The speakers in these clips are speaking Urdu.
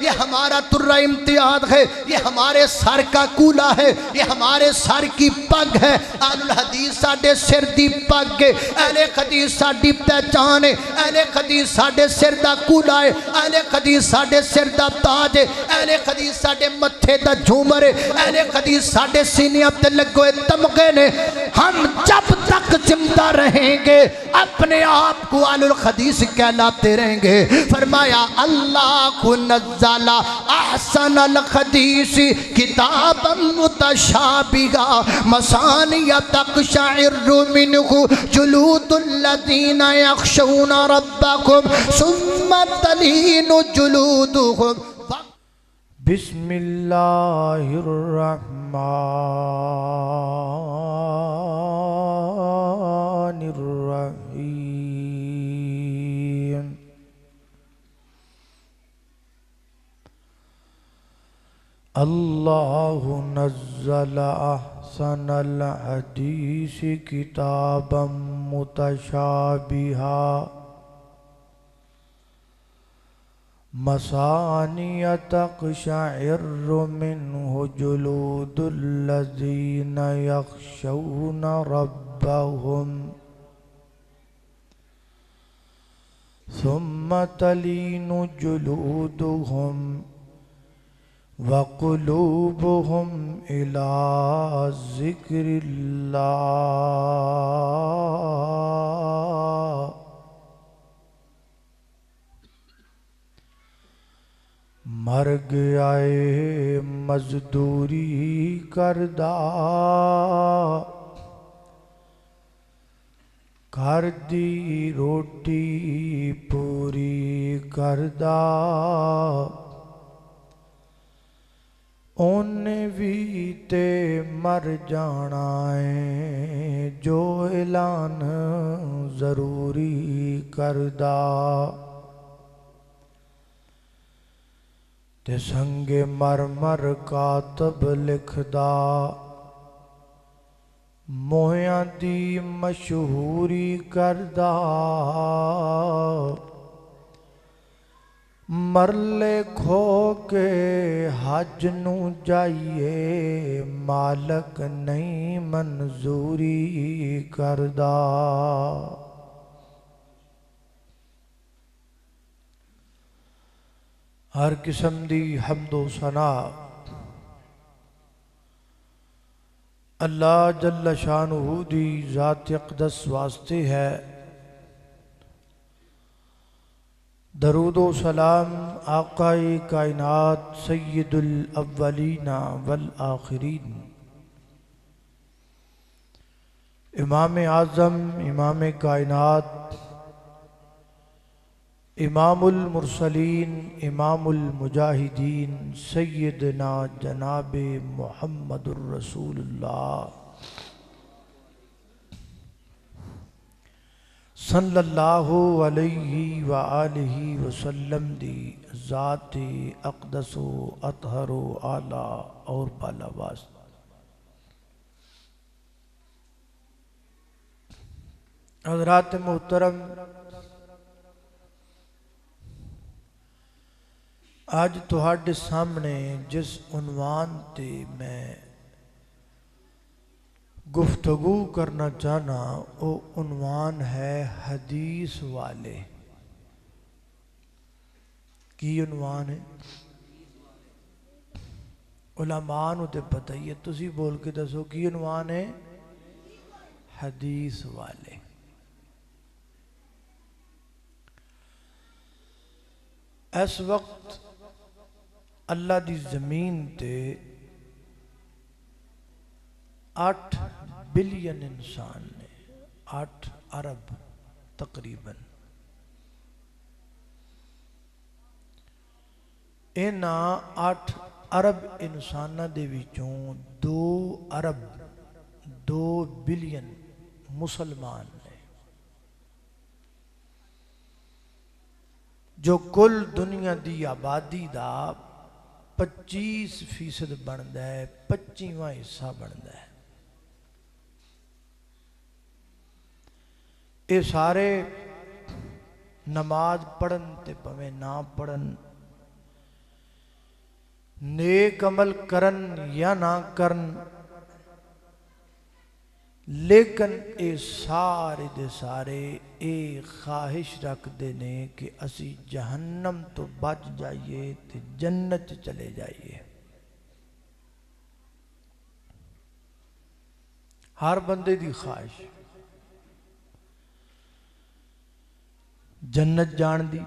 یہ ہمارا ترہ امتیاز ہے، یہ ہمارے سر کا کولا ہے، یہ ہمارے سر کی پگ ہے۔ اہل الحدیث ساڈے سر دی پگ ہے، اہل حدیث ساڈی پہچان ہے، اہل حدیث ساڈے سر دا کولا ہے، اہل حدیث ساڈے سر دا تاج ہے، اہل حدیث ساڈے متھے دا جھومر ہے، اہل حدیث ساڈے سینے تے لگے تمغے نے۔ ہم جب تک زندہ رہیں گے اپنے آپ کو اہل الحدیث کہلاتے رہیں گے۔ فرمایا اللہ نزل احسن الحدیث کتابا متشابہا مثانی تقشعر منہ جلود الذین یخشون ربکم ثم تلین جلودہم۔ بسم اللہ الرحمن الرحیم۔ اللہ نزل احسن الحدیث کتابا متشابہا مثانی تقشعر منہ جلود الذین یخشون ربہم ثم تلین جلودہم وقلوبہم الی ذکر اللہ۔ مر گیا مزدوری کردہ گھر دی روٹی پوری کردہ اونے بھی تے مر جانا ہے جو اعلان ضروری کردہ تے سنگ مرمر کاتب لکھدا مویاں دی مشہوری کردہ مرلے کھو کے حج نو جائیے مالک نہیں منظوری کردہ۔ ہر قسم دی حمد و ثنا اللہ جل شانہ دی ذات اقدس واسطے ہے۔ درود و سلام آقا کائنات سید الاولین والآخرین امام اعظم امام کائنات امام المرسلین امام المجاہدین سیدنا جناب محمد الرسول اللہ صلی اللہ علیہ وآلہ وسلم دی ذات اقدس و اطہر و اعلیٰ اور بالا واسطہ۔ حضرات محترم، آج تہاڈے سامنے جس عنوان تے میں گفتگو کرنا چاہنا وہ عنوان ہے حدیث والے۔ کی عنوان ہے؟ علماء نو تے پتہ ہی ہے، تسی بول کے دسو کی عنوان ہے؟ حدیث والے۔ اس وقت اللہ دی زمین تے 8 بلین انسان نے، 8 ارب تقریباً۔ انہاں 8 ارب انسانہ دے وچوں 2 ارب 2 بلین مسلمان نے، جو کل دنیا دی آبادی دا 25% بندا ہے، 25واں حصہ بندا ہے۔ یہ سارے نماز پڑھن تے پویں نہ پڑھن، نیک عمل کرن یا نہ کرن، لیکن اے سارے دے سارے اے خواہش رکھ دے نے کہ اسی جہنم تو بچ جائیے تے جنت چلے جائیے۔ ہر بندے دی خواہش جنت جان دی،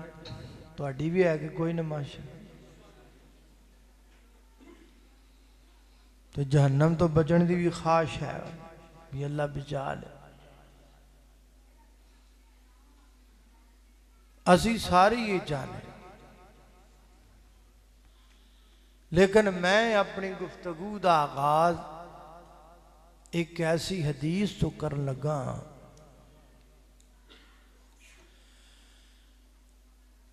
تہاڈی بھی ہے کہ کوئی نہ ماشا، تو جہنم تو بچن دی بھی خواہش ہے بھی اللہ بچا لے۔ اسی ساری یہ چاہنے، لیکن میں اپنی گفتگو دا آغاز ایک ایسی حدیث تو کرن لگا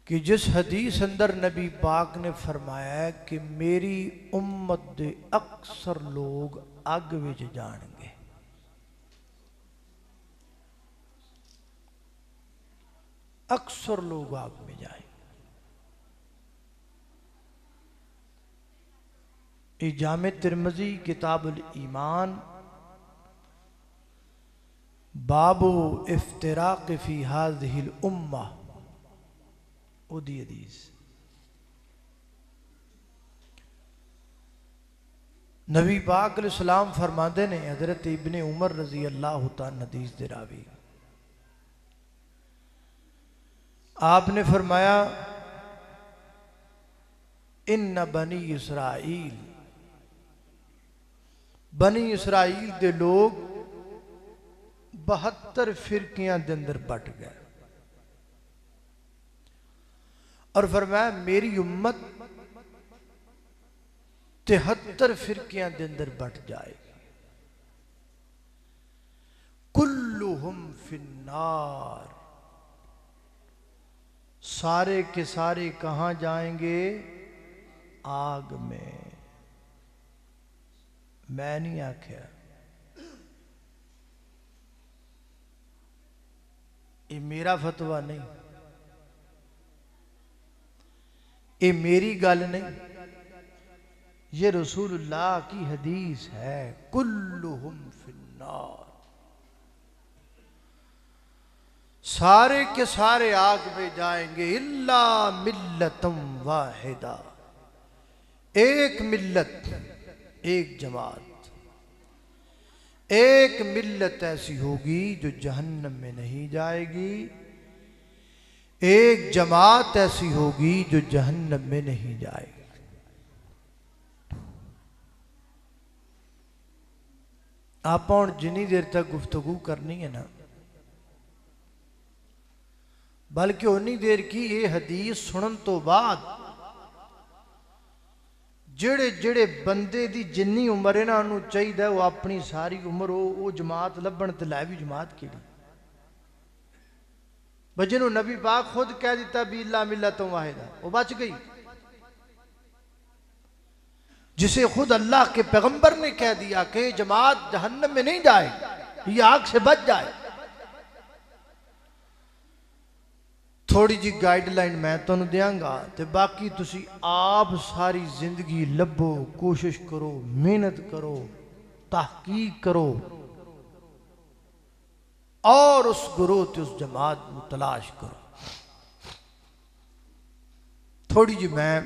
کہ جس حدیث اندر نبی پاک نے فرمایا ہے کہ میری امت دے اکثر لوگ اگ وچ جان گے۔ اکثر لوگ آگ میں جائیں۔ یہ جامع ترمذی کتاب الایمان باب افتراق فی هذه الامہ او دی حدیث۔ نبی پاک علیہ السلام فرماندے نے، حضرت ابن عمر رضی اللہ تعالیٰ حدیث دے راوی، آپ نے فرمایا ان بنی اسرائیل، بنی اسرائیل دے لوگ 72 فرقیاں دے اندر بٹ گئے، اور فرمایا میری امت 73 فرقیاں دے اندر بٹ جائے گی، کلہم فی النار، سارے کے سارے کہاں جائیں گے؟ آگ میں۔ میں نہیں آکھیا، یہ میرا فتویٰ نہیں، یہ میری گل نہیں، یہ رسول اللہ کی حدیث ہے، کلہم فی النار، سارے کے سارے آگ میں جائیں گے، الا ملتم واحدہ، ایک ملت، ایک جماعت، ایک ملت ایسی ہوگی جو جہنم میں نہیں جائے گی، ایک جماعت ایسی ہوگی جو جہنم میں نہیں جائے گی۔ آپ اور جنی دیر تک گفتگو کرنی ہے نا، بلکہ انی دیر کی یہ حدیث سنن تو بعد جڑے جڑے بندے دی جنی عمر ہے نا انہوں چاہیے وہ اپنی ساری عمر وہ جماعت لبن تے لائے بھی جماعت کیڑی، بجنوں نبی پاک خود کہہ دیتا بھی اللہ ملت واحدہ، وہ بچ گئی، جسے خود اللہ کے پیغمبر نے کہہ دیا کہ جماعت جہنم میں نہیں جائے، یہ آگ سے بچ جائے۔ تھوڑی جی گائیڈ لائن میں تو انہوں دیاں گا، تے باقی تسی آپ ساری زندگی لبو، کوشش کرو، محنت کرو، تحقیق کرو، اور اس گروہ تے اس جماعت کو تلاش کرو۔ تھوڑی جی میں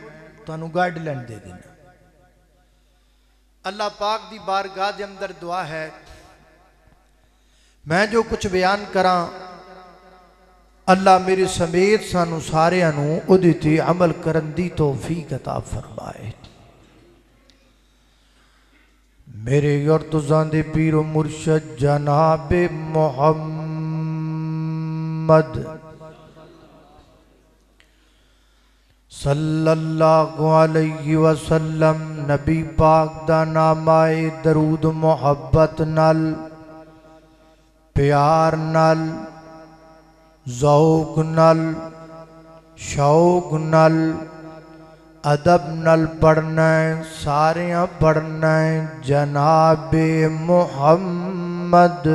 تو انہوں گائیڈ لائن دے دینا۔ اللہ پاک دی بارگاہ دے اندر دعا ہے، میں جو کچھ بیان کراں اللہ میرے سمیت سانو سارے انہوں ادھتی عمل کرن دی توفیق عطا فرمائے۔ میرے یرتزان دے پیر و مرشد جناب محمد صلی اللہ علیہ وسلم نبی پاک دا نام آئے درود محبت نال، پیار نال، ذوق نال، شوق نال، ادب نال پڑھنا ہے، ساریاں پڑھنا ہے جناب محمد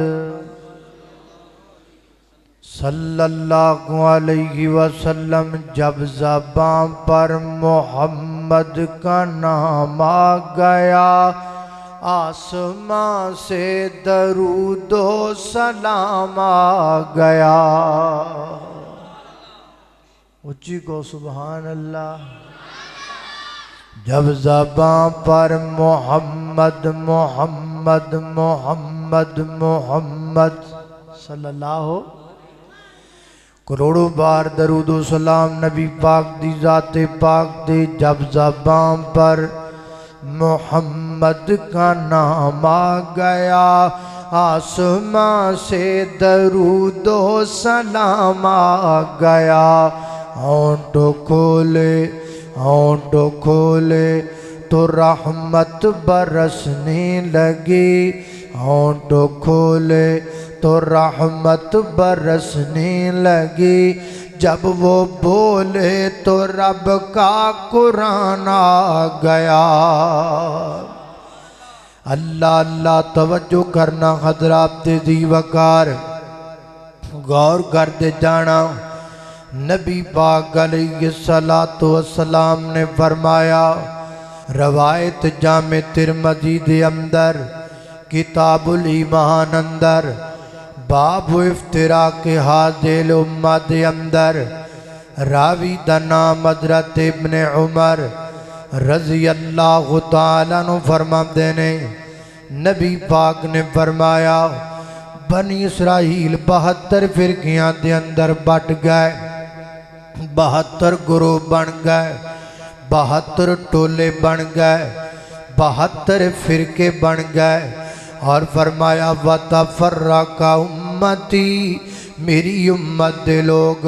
صلی اللہ علیہ وسلم۔ جب زبان پر محمد محمد کا نام آ گیا آسمان سے درود و سلام آ گیا اچھی کو سبحان اللہ جب زبان پر محمد محمد محمد محمد صلی اللہ کروڑوں بار درود و سلام نبی پاک دی ذات پاک دے جب زبان پر محمد کا نام آ گیا آسمان سے درود و سلام آ گیا ہونٹوں کھولے تو رحمت برسنے لگی ہونٹوں کھولے تو رحمت برسنے لگی جب وہ بولے تو رب کا قرآن آ گیا اللہ اللہ توجہ کرنا حضرات دی وقار غور کر دے جانا نبی پاک علیہ السلام نے فرمایا روایت جامع ترمذی دے اندر کتاب الایمان اندر باب افتراء کے حاضر امہ دے اندر راوی دا نام حضرت ابن عمر رضی اللہ تعالیٰ عنہ فرما دینے نبی پاک نے فرمایا بنی اسرائیل 72 فرقیاں دے اندر بٹ گئے 72 گروہ بن گئے 72 ٹولے بن گئے 72 فرقے بن گئے اور فرمایا وَتَفَرَّقَ أُمَّتِي میری امت دے لوگ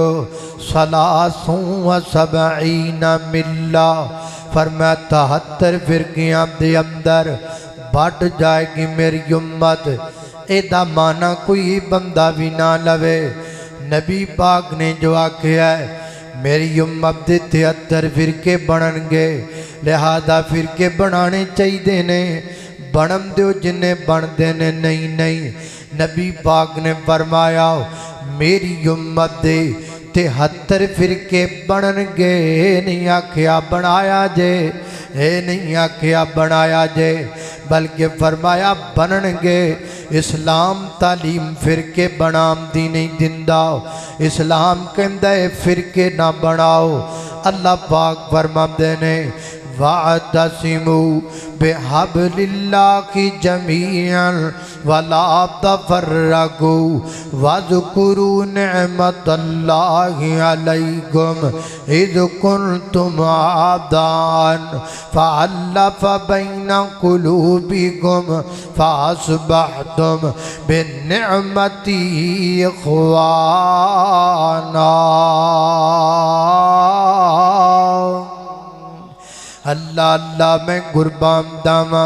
73 ملہ فرمایا 73 فرقیاں دے اندر بٹ جائے گی میری امت ایدہ مانا کوئی بندہ بھی نہ لوے نبی پاک نے جو آکھیا ہے میری امت دے 73 فرقے بنن گے لہذا فرقے بنانے چاہی دینے بنم دیو جنہیں بن دینے نہیں نبی پاک نے فرمایا میری امت دے 73 فرقے بنن گے نہیں آکھیا بنایا جے نہیں آکھیا بنایا جے بلکہ فرمایا بنن گے اسلام تعلیم فرقے بنام دی نہیں دندہ اسلام کہندہ فرقے نہ بناؤ اللہ پاک فرما دینے وَاعْتَصِمُوا بِحَبْلِ اللَّهِ جَمِيعًا وَلَا تَفَرَّقُوا وَاذْكُرُوا نِعْمَةَ اللَّهِ عَلَيْكُمْ إِذْ كُنْتُمْ أَعْدَاءً فَأَلَّفَ بَيْنَ قُلُوبِكُمْ فَأَصْبَحْتُمْ بِالنِّعْمَةِ إِخْوَانًا اللہ اللہ میں قربان داما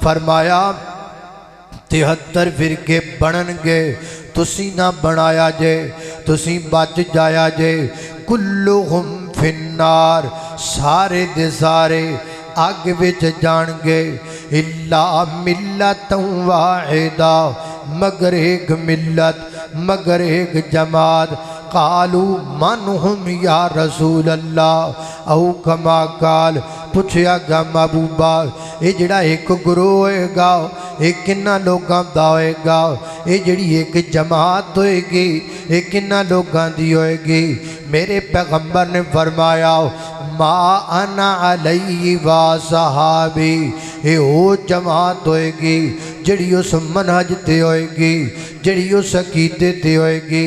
فرمایا 73 فرقے بنن گے تسی نہ بنایا جے تسی بچ جایا جے کلہم فی النار سارے دے سارے آگ وچ جان گے اللہ ملت واحدہ مگر ایک ملت مگر ایک جماعت قالوا من ہم یا رسول اللہ او کما قال پوچھیا گا محبوبہ اے جڑا ایک گروہ ہوئے گا اے کنہ لوگاں دا ہوئے گا اے جڑی ایک جماعت ہوئے گی اے کنہ لوگاں دی ہوئے گی میرے پیغمبر نے فرمایا ما انا علیہ و صحابی اے او جماعت ہوئے گی جڑی اس منہج تے ہوئے گی جڑی اس عقیدے تے ہوئے گی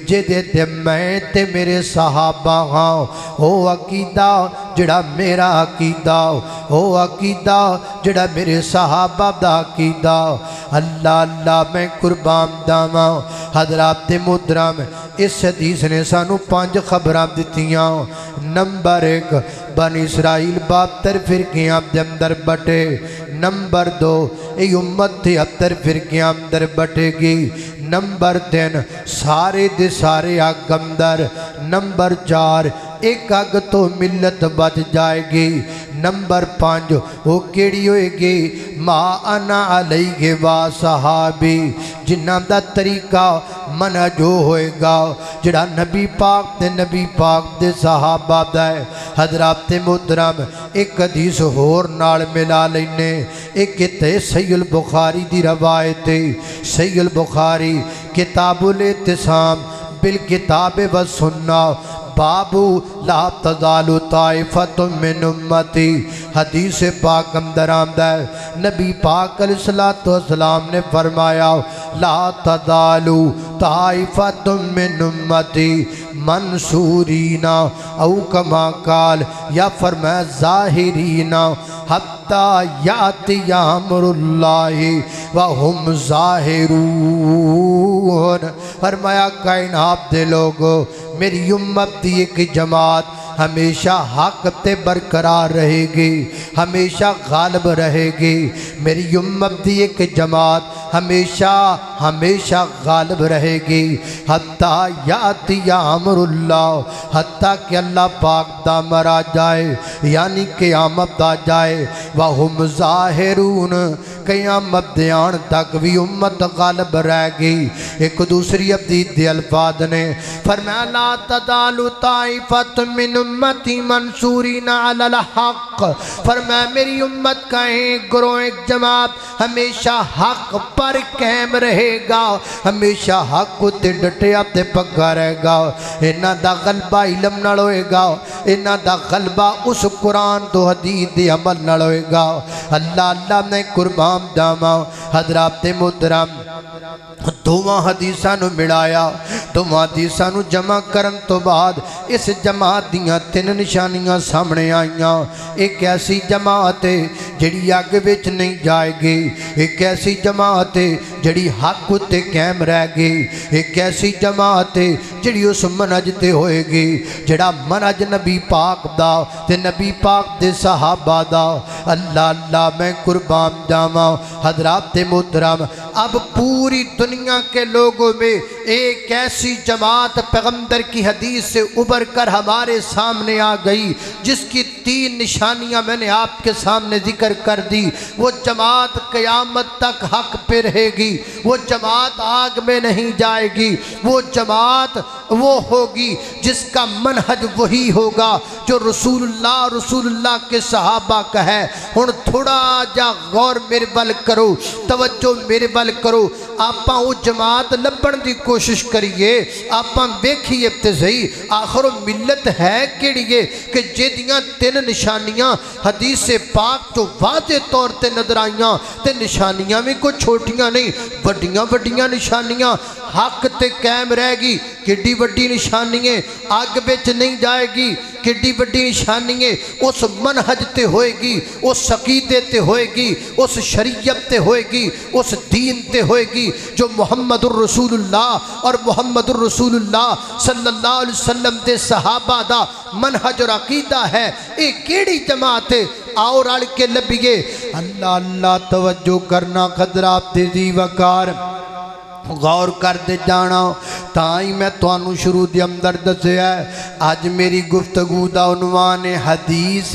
جدے تے میں تے میرے صحابہ ہاں او عقیدہ جڑا میرا عقیدہ او عقیدہ جڑا میرے صحابہ دا عقیدہ اللہ اللہ میں قربان داما حضرات محترم اس حدیث نے سانو 5 خبراں دتیاں نمبر 1 بنی اسرائیل 72 فرقیاں دے اندر بٹے نمبر 2 ای امت 73 فرقیاں اندر بٹے گی نمبر 3 سارے دے سارے آگ اندر نمبر 4 ایک آگ تو ملت بچ جائے گی نمبر 5 وہ کیڑی ہوئے گی ما انا علیہ و صحابی جنہ دا طریقہ منہج ہوئے گا جڑا نبی پاک دے صحابہ دے حضرات محترم ایک حدیث ہور نال ملا لینے ایک تے صحیح البخاری دی روایت صحیح البخاری کتاب الاعتصام بالکتاب والسنہ بابو لا تزال طائفۃ من امتی حدیث پاک اندر آمدہ ہے نبی پاک علیہ الصلوۃ والسلام نے فرمایا لا تزال طائفۃ من امتی منصورین او کما قال یا فرمایا ظاہرین حتی یاتی امر اللہ وہم ظاہرون فرمایا کائنات دے لوگو میری امت دی ایک جماعت ہمیشہ حق تے برقرار رہے گی ہمیشہ غالب رہے گی میری امت دی ایک جماعت ہمیشہ غالب رہے گی حتیٰ یاتی امر اللہ حتیٰ کہ اللہ پاک دا مرا جائے یعنی قیامت آ جائے وہم ظاہرون قیامت دیان تک بھی امت غالب رہ گئی ایک دوسری حدیث دے الفاظ نے فرمایا لا تزال طائفۃ من امتی منصورین علی الحق فرمایا میری امت کا ایک گروہ ایک جماعت ہمیشہ حق پر قائم رہے گا ہمیشہ حق کو تے ڈٹیا تے پکا رہے گا انہاں دا غلبہ علم نال ہوئے گا انہاں دا غلبہ اس قرآن تو حدیث دے عمل نال ہوئے گا اللہ نے قربان داما حضرات محترم دوواں حدیثاں نو ملایا دوواں حدیثاں نو جمع کرن تو بعد اس جماعت دیاں تین نشانیاں سامنے آئیاں ایک ایسی جماعت ہے جڑی آگ وچ نہیں جائے گی ایک ایسی جماعت ہے جڑی حق تے قائم رہ گی ایک ایسی جماعت ہے جڑی اس منہج تے ہوئے گی جڑا منہج نبی پاک دا تے نبی پاک دے صحابہ دا اللہ میں قربان جاواں حضرات محترم اب پوری دنیا کے لوگوں میں ایک ایسی جماعت پیغمبر کی حدیث سے ابھر کر ہمارے سامنے آ گئی جس کی تین نشانیاں میں نے آپ کے سامنے ذکر کر دی وہ جماعت قیامت تک حق پہ رہے گی وہ جماعت آگ میں نہیں جائے گی وہ جماعت وہ ہوگی جس کا منہج وہی ہوگا جو رسول اللہ کے صحابہ کا ہے ہن تھوڑا جا غور میرے بل کرو توجہ میرے بل کرو آپاں وہ جماعت لبن دی کوشش کریے آپاں ویکھیے تے صحیح آخر ملت ہے کیڑیے کہ جیدیاں تین نشانیاں حدیث پاک تو واضح طور تے نظر آئیاں تے نشانیاں بھی کوئی چھوٹیاں نہیں وڈیاں نشانیاں حق تے قائم رہ گی کڈی وڈی نشانیاں آگ وچ نہیں جائے گی کڈی وڈی نشانیاں اس منہج تے ہوئے گی اس عقیدے تے ہوئے گی اس شریعت تے ہوئے گی اس دین تے ہوئے گی جو محمد الرسول اللہ اور محمد الرسول اللہ صلی اللہ علیہ وسلم دے صحابہ دا منہج اور عقیدہ ہے ایک کیڑی جماعت ہے آؤ رل کے لبیے اللہ توجہ کرنا خطرات دی وقار غور کر دے جانا تائیں میں توانو شروع دی اندر دسے ہے آج میری گفتگو دا عنوان ہے حدیث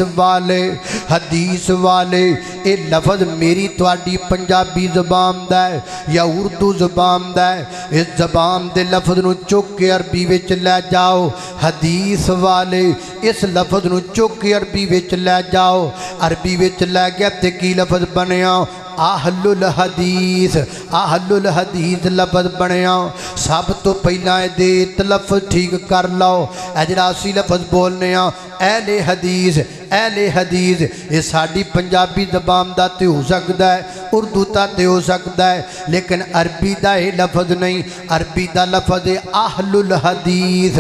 والے اے لفظ میری تواڈی پنجابی زبان دا ہے یا اردو زبان دا ہے اس زبان دے لفظ نو چک کے عربی وچ لے جاؤ حدیث والے اس لفظ نو چک کے عربی وچ لے جاؤ عربی وچ لے گیا تے کی لفظ بنیا اہل الحدیث لفظ بنیا سب تو پہلا دے لفظ ٹھیک کر لو اجراسی لفظ بولنے اہل حدیث یہ ساڑی پنجابی زبان دا تے ہو سکتا ہے اردو تا تے ہو سکتا ہے لیکن عربی دا یہ لفظ نہیں عربی دا لفظ ہے اہل الحدیث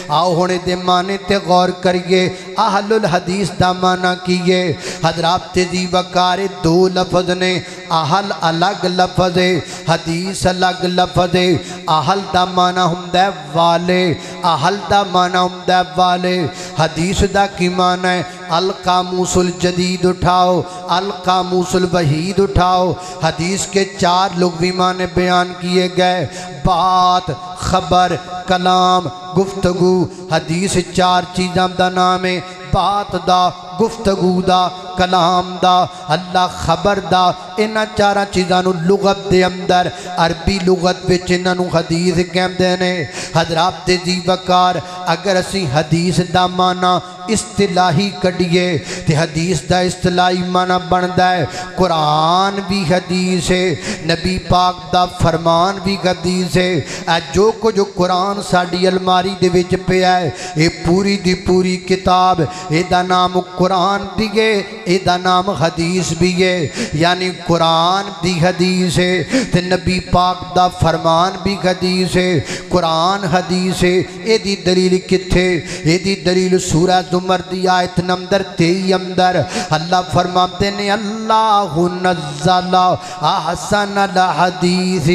آؤ ہونے دے معنی تے غور کریے اہل الحدیث دا معنی کیے حضرات تیزی وقار دو لفظ نے اہل الگ لفظ ہے حدیث الگ لفظ ہے اہل دا معنی ہمدہ والے اہل دا معنی ہمدہ والے حدیث دا کی معنی ہے القاموس الجدید اٹھاؤ القاموس الوحید اٹھاؤ حدیث کے 4 لغوی معنی بیان کیے گئے بات خبر کلام گفتگو حدیث 4 چیزاں دا نام ہے بات دا گفتگو دا کلام دا اللہ خبر دا انہاں چاراں چیزاں نو لغت دے اندر عربی لغت وچ انہاں نو حدیث کہندے نے حضرات دی وقار اگر اسی حدیث دا معنی اصطلاحی کڈیے تے حدیث دا اصطلاحی معنی بندا ہے قرآن بھی حدیث ہے نبی پاک دا فرمان بھی حدیث ہے اے جو کچھ قرآن ساڈی الماری دے وچ پیا ہے اے پوری دی پوری کتاب اے دا نام قرآن بھی ہے اے دا نام حدیث بھی ہے یعنی قرآن بھی حدیث ہے تے نبی پاک دا فرمان بھی حدیث ہے قرآن حدیث ہے اے دی دلیل کتھے اے دی دلیل سورہ زمر دی آیت نمبر 23 اندر اللہ فرماتے ہیں اللہ نزل احسن الحدیث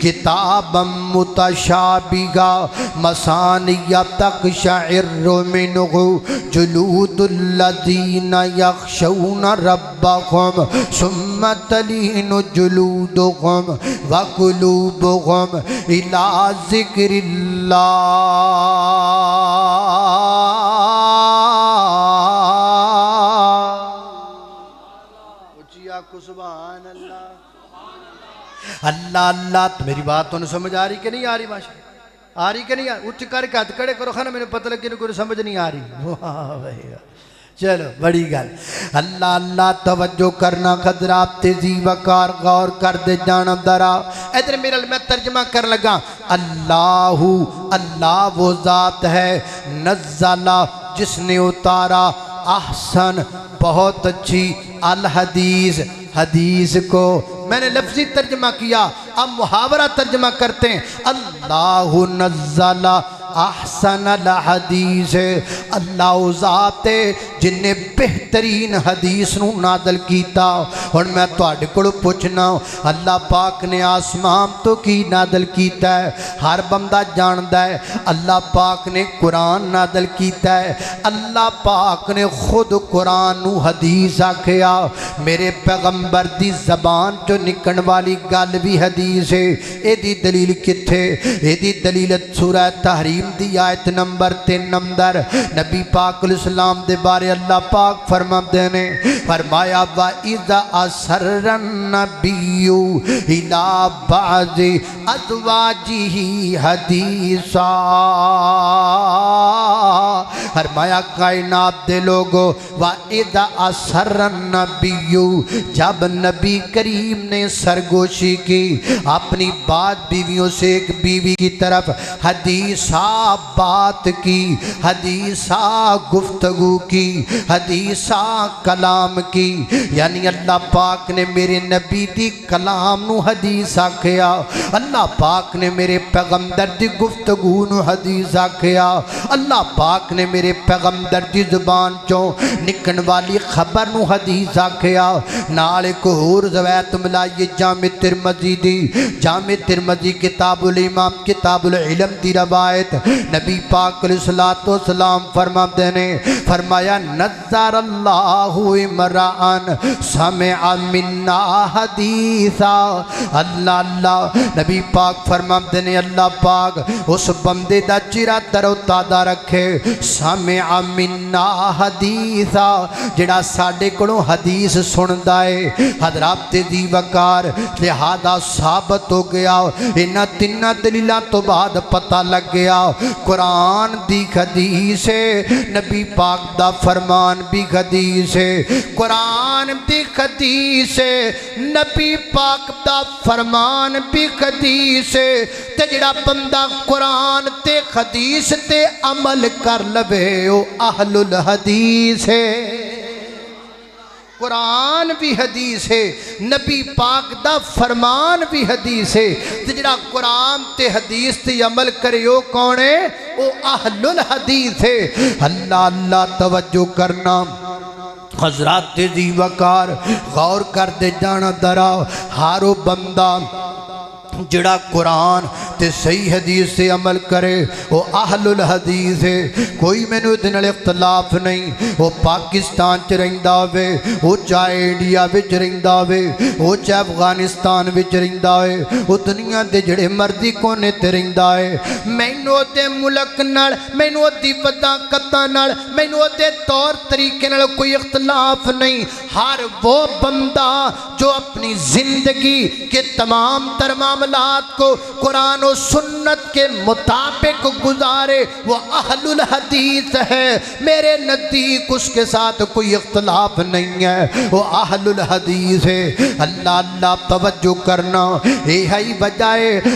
کتابا متشابہا مثانی تقشعر منہ جلود الذین یخشون ربهم ثم تلین جلودهم وقلوبهم الی ذکر اللہ سبحان اللہ اللہ اللہ تو میری بات تو سمجھ آ رہی کہ نہیں آ رہی ماشاء آ رہی کہ نہیں آ رہی اچھ کر کے ہاتھ کھڑے کرو خانا میں نے پتہ لگی کوئی سمجھ نہیں آ رہی چلو بڑی گل اللہ اللہ توجہ کرنا حضرات تیزی وقار غور کر دے جانا درا ادھر میرا میں ترجمہ کر لگا اللہ اللہ وہ ذات ہے نزلہ جس نے اتارا احسن بہت اچھی الحدیث حدیث کو میں نے لفظی ترجمہ کیا اب محاورہ ترجمہ کرتے ہیں اللہ نزل احسن الحدیث اللہ ذات جن نے بہترین حدیث نو نازل کیتا اور میں تواڈے کول پوچھنا اللہ پاک نے آسمان تو کی نازل کیتا ہے ہر بندہ جاندا ہے اللہ پاک نے قرآن نازل کیتا ہے اللہ پاک نے خود قرآن نو حدیث آکھیا میرے پیغمبر دی زبان جو نکن والی گل بھی حدیث ہے اے دی دلیل کتھے اے دی دلیل سورہ تحریم دی آیت نمبر 3 اندر نبی پاک علیہ السلام دے بارے اللہ پاک فرماتے نے فرمایا وَإِذَا أَسَرَّ النَّبِيُّ إِلَىٰ بَعْضِ أَزْوَاجِهِ حَدِيثًا فرمایا کائنات دے لوگو وَإِذَا أَسَرَّ النَّبِيُّ جب نبی کریم نے سرگوشی کی اپنی بات بیویوں سے ایک بیوی کی طرف حدیثہ بات کی حدیثہ گفتگو کی حدیثہ کلام کی یعنی اللہ پاک نے میرے نبی دی کلام نو حدیث آکھیا اللہ پاک نے میرے پیغمبر دی گفتگو نو حدیث آکھیا اللہ پاک نے میرے پیغمبر دی زبان چوں نکن والی خبر نو حدیث آکھیا نال ایک اور روایت ملائی جامع ترمذی کتاب الامام کتاب العلم دی روایت نبی پاک علیہ السلام فرماتے نے فرمایا نظر اللہ امرأن سمع منا حدیثا اللہ اللہ نبی پاک فرماتے نے اللہ پاک اس بندے دا چرا ترو تازہ رکھے سمع منا حدیثا جڑا ساڈے کولوں حدیث سندا ہے حضرات دی وقار لہذا ثابت ہو گیا انہاں تیناں دلیلاں تو بعد پتہ لگ گیا قرآن دی حدیث ہے نبی پاک دا فرمان بھی حدیث ہے قرآن دی حدیث ہے نبی پاک دا فرمان بھی حدیث ہے تے جڑا بندہ قرآن تے حدیث تے عمل کر لوے او اہل الحدیث ہے قرآن بھی حدیث ہے نبی پاک دا فرمان بھی حدیث ہے جڑا قرآن تے حدیث تے عمل کرے او کون ہے او اہل الحدیث ہے اللہ اللہ توجہ کرنا حضرات دی وقار غور کر دے جانا درا ہارو بندہ جڑا قرآن تے تے صحیح حدیث سے عمل کرے وہ اہل الحدیث ہے کوئی مینوں دے نال اختلاف نہیں وہ پاکستان چ رہندا ہوے وہ چاہے انڈیا وچ رہندا ہوے وہ چاہے افغانستان وچ رہندا ہوے وہ دنیا دے جڑے مرضی کونے تے رہندا ہے مینوں تے ملک نال مینوں دی وضاقتاں نال مینوں تے طور طریقے نال کوئی اختلاف نہیں ہر وہ بندہ جو اپنی زندگی کے تمام تر معاملات کو قرآن و سنت کے مطابق گزارے وہ اہل الحدیث ہے میرے نزدیک اس کے ساتھ کوئی اختلاف نہیں ہے وہ اہل الحدیث ہے اللہ اللہ توجہ کرنا یہ ہے وجہ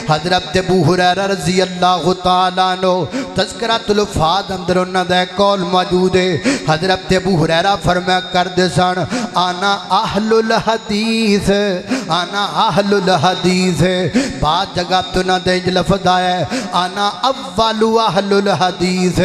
حضرت ابو ہریرہ رضی اللہ تعالیٰ عنہ تذکرۃ الفاظ اندر انہاں دا قول موجود ہے حضرت ابو ہریرہ فرمایا کردے سن انا اہل الحدیث انا اہل الحدیث بعض جگہ تو نہ دے لفظ آیا ہے انا اول اہل الحدیث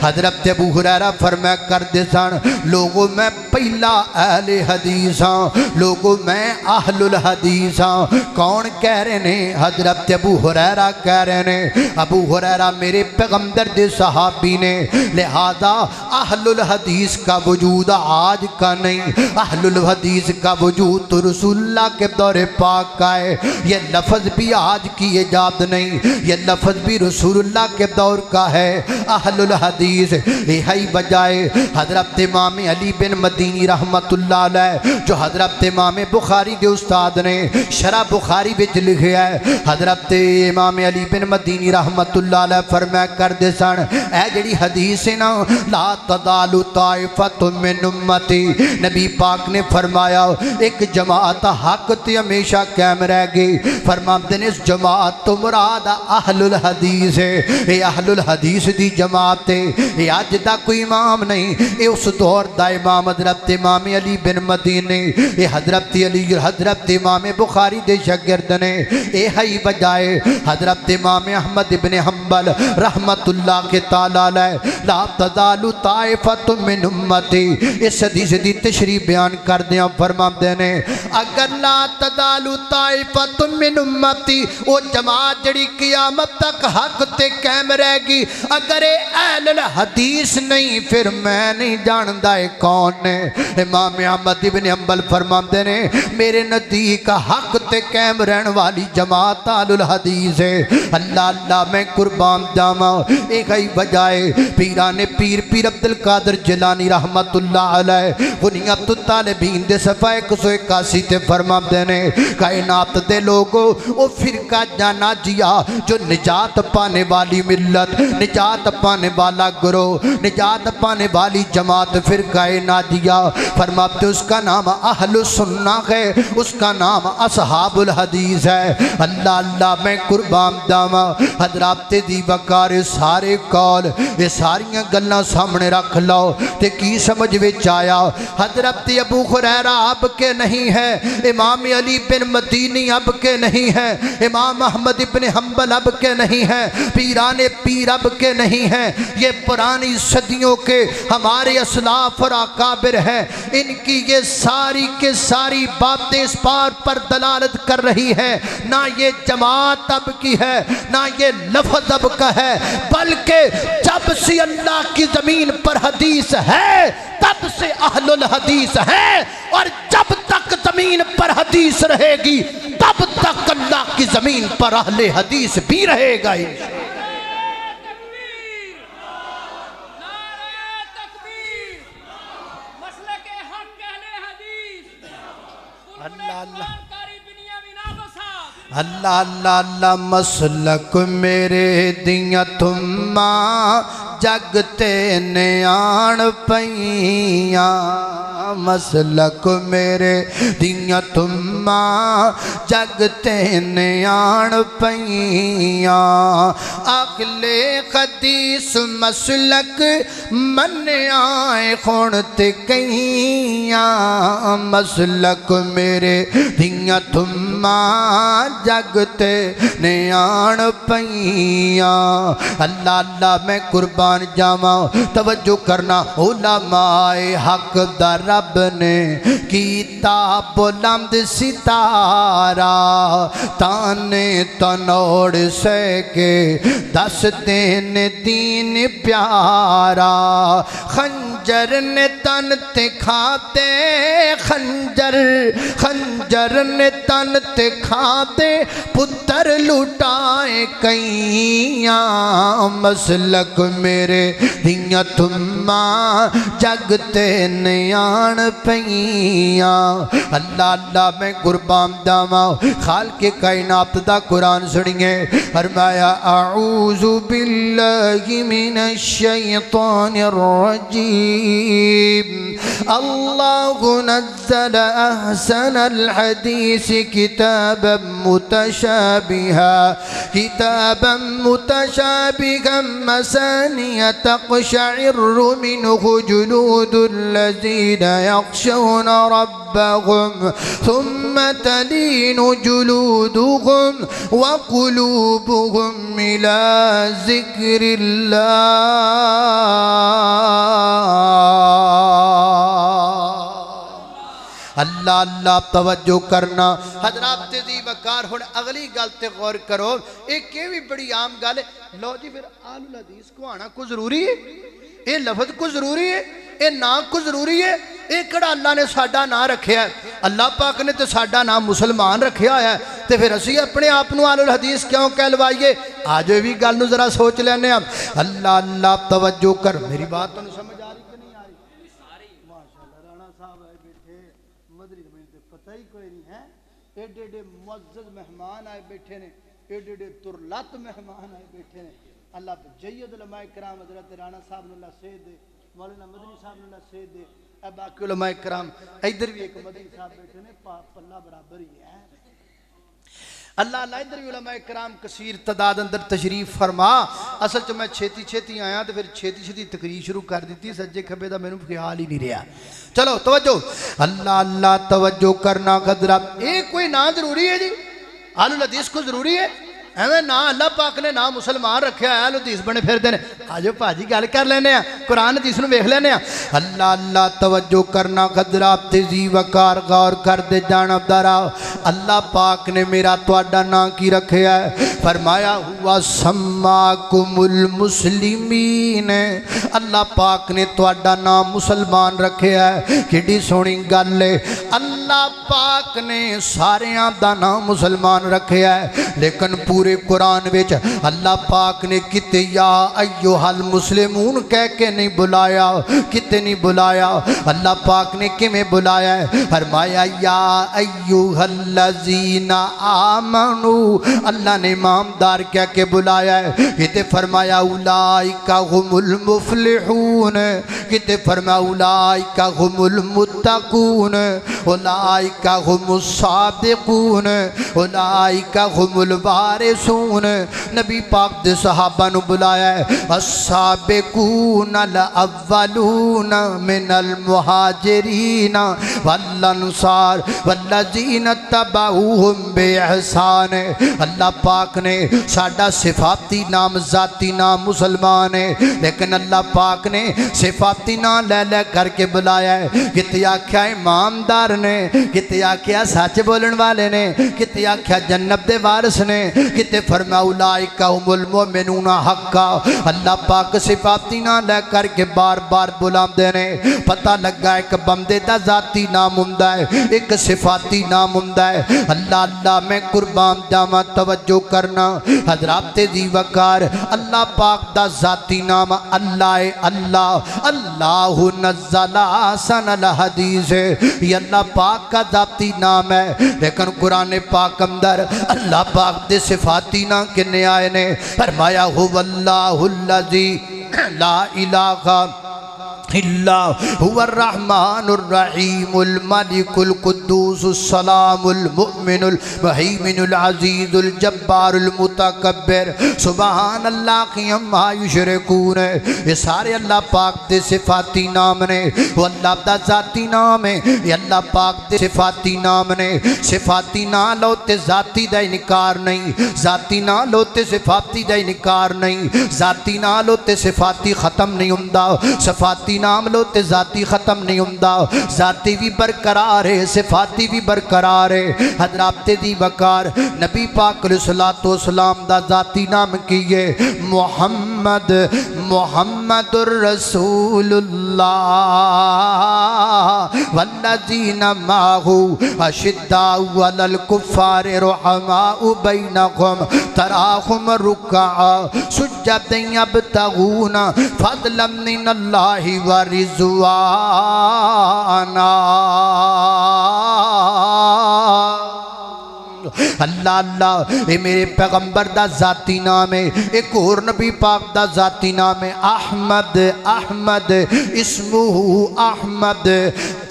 حضرت ابو ہریرہ فرمایا کردے سن لوگوں میں پہلا اہل حدیث ہاں لوگوں میں اہل الحدیث ہاں کون کہہ رہے ہیں حضرت ابو ہریرہ کہہ رہے ہیں ابو ہریرہ میرے پیغمبر دے صحابی نے لہذا اہل الحدیث کا وجود آج کا نہیں اہل الحدیث کا وجود تو رسول اللہ کے دور پاک کا ہے یہ لفظ بھی آج کی ایجاد نہیں یہ لفظ بھی رسول اللہ کے دور کا ہے اہل الحدیث یہی بجائے حضرت امام علی بن مدینی رحمت اللہ علیہ جو حضرت امام بخاری کے استاد نے شرح بخاری وچ لکھیا ہے حضرت امام علی بن مدینی رحمت اللہ علیہ فرمایا کردے سن اے جڑی حدیث ہے نا لا تزال طائفۃ من امتی نبی پاک نے فرمایا ایک جماعت حق تے ہمیشہ قائم رہ گئی فرماتے ہیں اس جماعت تو مراد اہل الحدیث ہے اے اہل الحدیث دی جماعت ہے اے اج دا کوئی امام نہیں اے اس دور دا امام حضرت امام علی بن مدینی اے حضرت علی حضرت امام بخاری دے شاگرد نے اے ہی بجائے حضرت امام احمد ابن حنبل رحمت اللہ کے تعالی علیہ لا تزال طائفۃ من امتی اس حدیث دی تشریح بیان کر دیا فرماتے ہیں اگر لا تزال طائفۃ من امتی وہ جماعت جڑی قیامت تک حق تے قائم رہے گی اگر اہل الحدیث نہیں پھر میں نہیں جاندا ہے کون ہے امام احمد ابن حنبل فرماتے ہیں میرے نزدیک حق تے قائم رہن والی جماعت اہل الحدیث ہے اللہ اللہ میں قربان جاواں ایک ہی بجائے پیران پیر پیر عبد القادر جیلانی رحمت اللہ علیہ غنیمت الطالبین دے صفحہ 181 تے فرماتے ہیں کائنات دے لوگوں او فرقہ جانا جیا جو نجات پانے والی ملت نجات پانے والا گروہ نجات پانے والی جماعت فرقہ ناجیہ فرماتے اس کا نام اہل سنہ ہے اس کا نام اصحاب الحدیث ہے اللہ اللہ میں قربان جاواں حضرات دی وقار سارے قول یہ ساریاں گلاں سامنے رکھ لو تے کی سمجھ وچ آیا حضرت ابو ہریرہ اب کے نہیں ہے امام علی بن مدینی اب کے نہیں ہے امام احمد ابن حنبل اب کے نہیں ہے پیران پیر اب کے نہیں ہیں یہ پرانی صدیوں کے ہمارے اسلاف اور اکابر ہیں ان کی یہ ساری کے ساری باتیں اس بات پر دلالت کر رہی ہے نہ یہ جماعت اب کی ہے نہ یہ لفظ اب کا ہے بلکہ جب سے اللہ کی زمین پر حدیث ہے تب سے اہل الحدیث ہے اور جب تک زمین پر حدیث رہے گی تب تک اللہ کی زمین پر اہل حدیث بھی رہے گا اللہ اللہ اللہ مسلک میرے دیاں تماں جگتے نیان پئیاں مسلک میرے دیاں تماں جگتے نیان پئیاں اگلے حدیث مسلک منیاں خونت کئیاں مسلک میرے دیاں تماں جگتے نیان پئیاں اللہ اللہ میں قربان جاواں توجہ کرنا علماء حق دا رب نے کیتا بلند ستارہ تانے تنوڑ سے کے دس دین دین پیارا خنجر نے تن تے کھاتے خنجر نے تن تے کھاتے پتر لٹائے کئیاں مسلک میرے دیاں تماں جگتے نیان پئیاں اللہ اللہ میں قربان داما خالق کائنات دا قرآن سڑیے فرمایا اعوذ باللہ من الشیطان الرجیم اللہ نزل احسن الحدیث کتابا متشابها مثانیہ تقشعر منه جلود الذین یخشون ربهم ثم تلین جلودهم وقلوبهم إلى ذکر اللہ اللہ توجہ کرنا حضرات تیزی وقار ہون اگلی گل تے غور کرو ایک یہ بھی بڑی عام گل ہے لو جی پھر آل الحدیث کو آنا کو ضروری ہے یہ لفظ کو ضروری ہے یہ نام کو ضروری ہے یہ کڑا اللہ نے ساڈا نام رکھیا ہے اللہ پاک نے تو ساڈا نام مسلمان رکھیا ہے تو پھر اسی اپنے آپ نو آل الحدیث کیوں کہلوائیے آج بھی گل نو ذرا سوچ لینے ہم اللہ اللہ توجہ کر میری بات تو سمجھ آ رہی کہ نہیں آ رہی ماشاءاللہ رانا صاحب آئے بیٹھے مدری میں تو پتہ ہی کوئی نہیں ہے ایڈے ایڈے معزز مہمان آئے بیٹھے نے ایڈے ایڈے ترلت مہمان آئے بیٹھے نے اللہ جید علماء کرام حضرت رانا صاحب نے اللہ سید دے مولانا مدنی صاحب نے اللہ سید دے اے باقی علماء کرام ادھر بھی ایک مدنی صاحب بیٹھے نے پلہ برابر ہی ہے اللہ اللہ ادھر بھی علماء کرام کثیر تعداد اندر تشریف فرما اصل چ میں چھیتی آیا تو پھر چھیتی تقریر شروع کر دیتی سجے کھبے دا مینوں خیال ہی نہیں رہا چلو توجہ اللہ اللہ توجہ کرنا حضرات ایک کوئی نام ضروری ہے جی آل الحدیث کو ضروری ہے ایویں نا اللہ پاک نے نام مسلمان رکھیا ہے آل حدیث بنے پھر دینے آجو پاجی گل کر لینے ہیں قرآن حدیث نو ویکھ لینے ہیں اللہ اللہ توجہ کرنا حضرات تیزی وقار غور کر دے جانب دارا اللہ پاک نے میرا تواڈا نام کی رکھیا ہے فرمایا ہوا سماکم المسلمین اللہ پاک نے تواڈا نام مسلمان رکھیا ہے کیڑی سونی گل ہے اللہ پاک نے ساریاں دا نام مسلمان رکھیا ہے لیکن پورے قرآن وچ اللہ پاک نے کتے یا ایوہ المسلمون کہہ کے نہیں بلایا کتے نہیں بلایا اللہ پاک نے کمیں بلایا ہے فرمایا یا ایوہ الذین آمنو اللہ نے امامدار کہہ کے بلایا ہے کتے فرمایا اولائکا هم المفلحون کتے فرمایا اولائکا هم المتقون اولائکا هم الصادقون اولائکا هم الوارثون نبی پاک دے صحابہ نو بلایا ہے السابقون الاولون من المہاجرین والانصار والذین اتبعوہم بے احسان اللہ پاک نے ساڈا صفاتی نام ذاتی نام مسلمان ہے لیکن اللہ پاک نے صفاتی نام لے لے کر کے بلایا ہے کتے آکھیا امامدار نے کتے آکھیا سچ بولن والے نے کتے آکھیا جنت دے وارث نے کتے فرمایا اولائکا هم المؤمنون حقا اللہ پاک صفاتی نام لے کر کے بار بار بلام دینے پتہ لگا ایک بندے دا ذاتی نام ہوندا ہے ایک صفاتی نام ہوندا ہے اللہ اللہ میں قربان جاواں توجہ کرنا حضرات دی وقار اللہ پاک دا ذاتی نام اللہ اللہ اللہ نزل احسن الحدیث یہ اللہ پاک کا ذاتی نام ہے لیکن قرآن پاک اندر اللہ پاک دے صفاتی نام کنے آئے نے فرمایا هو اللہ الذی لا الہ الا هو الرحمن الرحیم الملک القدوس السلام المؤمن المہیمن العزیز الجبار المتکبر سبحان اللہ کی اما یشرکون یہ سارے اللہ پاک دے صفاتی نام نے وہ اللہ دا ذاتی نام ہے یہ اللہ پاک دے صفاتی نام نے صفاتی نام لوتے ذاتی دا انکار نہیں ذاتی نام لوتے صفاتی دا انکار نہیں ذاتی نام لوتے صفاتی ختم نہیں ہوندا صفاتی صفاتی نام لو تے ذاتی ختم نہیں ہوندا ذاتی بھی برقرار ہے صفاتی بھی برقرار ہے حضرات دی وقار نبی پاک علیہ الصلوۃ والسلام دا ذاتی نام کیے محمد محمد الرسول اللہ والذین معہ اشداء علی الکفار رحماء بینہم تراہم رکعا سجدا یبتغون فضلا من اللہ ورضوانا اللہ اللہ اے میرے پیغمبر دا ذاتی نام ہے ایک اور نبی پاک دا ذاتی نام ہے احمد احمد اسمہ احمد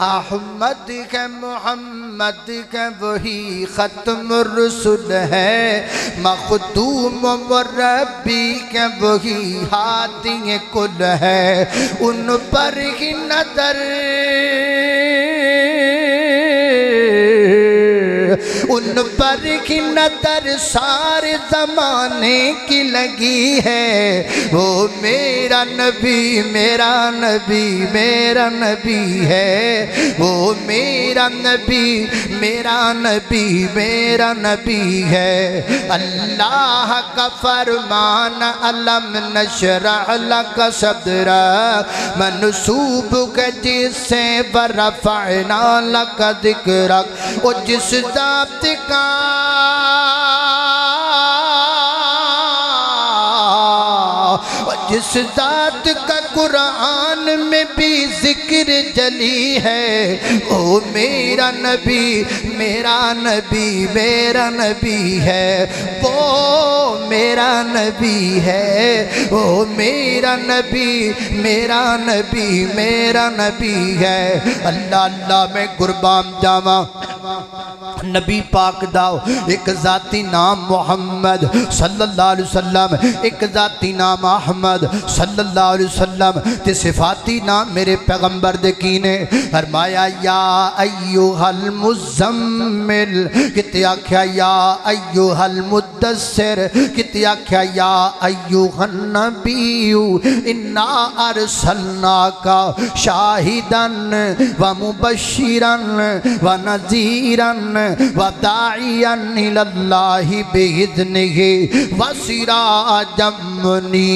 احمد کا محمد کا وہی ختم الرسل ہے مخدوم مربی کا وہی ہادی کل ہے ان پر ہی نظر ان پر کی نظر سارے زمانے کی لگی ہے وہ میرا نبی میرا نبی میرا نبی ہے وہ میرا نبی میرا نبی میرا نبی ہے اللہ کا فرمان علم نشرح لک صدرک منصوب کا جس سے ورفعنا لک ذکرک اور جس ذات کا جس ذات کا قرآن میں بھی ذکر جلی ہے وہ میرا نبی میرا نبی میرا نبی ہے وہ میرا نبی ہے وہ میرا نبی میرا نبی میرا نبی ہے اللہ اللہ میں قربان جاواں نبی پاک داؤ ایک ذاتی نام محمد صلی اللہ علیہ وسلم ایک ذاتی نام احمد صلی اللہ علیہ وسلم تے صفاتی نام میرے پیغمبر دے کینے فرمایا یا ایوہ المزمل کتے آکھیا یا ایوہ المدثر کتے آکھیا یا ایوہ النبی انا ارسلناکا شاہدن ومبشرن ونذیرن وداعیا الاللہ بإذنہ وسراجا منیرا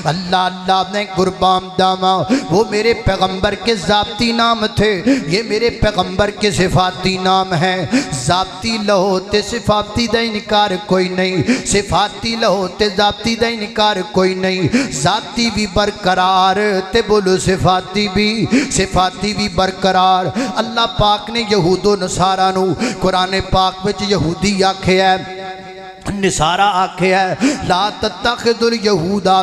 اللہ اللہ نے قربان داما وہ میرے پیغمبر کے ذاتی نام تھے یہ میرے پیغمبر کے صفاتی نام ہیں ذاتی لہو تے صفاتی دا انکار کوئی نہیں صفاتی لہو تے ذاتی دا انکار کوئی نہیں ذاتی بھی برقرار تے بولو صفاتی بھی برقرار اللہ پاک نے یہود و نصارہ نو قرآن پاک وچ یہودی آکھے ہے نصارہ آکھے ہے لا تتخذ الیہودا